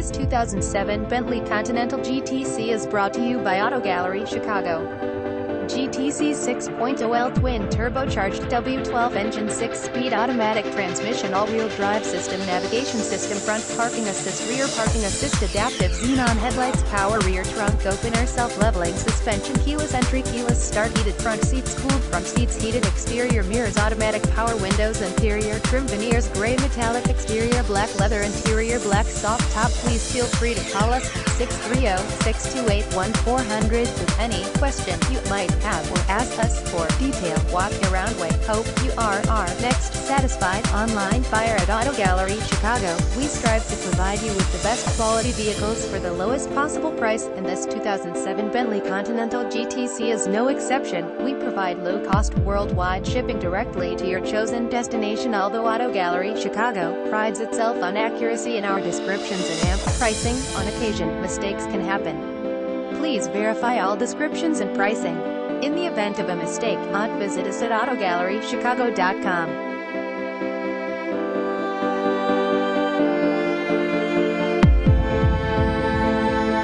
This 2007 Bentley Continental GTC is brought to you by Auto Gallery, Chicago. GTC 6.0L twin-turbocharged W12 engine, 6-speed automatic transmission, all-wheel drive system, navigation system, front parking assist, rear parking assist, adaptive xenon headlights, power rear trunk opener, self-leveling suspension, keyless entry, keyless start, heated front seats, cooled front seats, heated exterior mirrors, automatic power windows, interior trim veneers, gray metallic exterior, black leather interior, black soft top. Please feel free to call us at 630-628-1400 with any question you might have or ask us for detailed walk-around. We hope you are our next satisfied online buyer at Auto Gallery, Chicago. We strive to provide you with the best quality vehicles for the lowest possible price, and this 2007 Bentley Continental GTC is no exception. We provide low-cost worldwide shipping directly to your chosen destination. Although Auto Gallery, Chicago prides itself on accuracy in our descriptions and ample pricing, on occasion, mistakes can happen. Please verify all descriptions and pricing. In the event of a mistake, visit us at AutoGalleryChicago.com.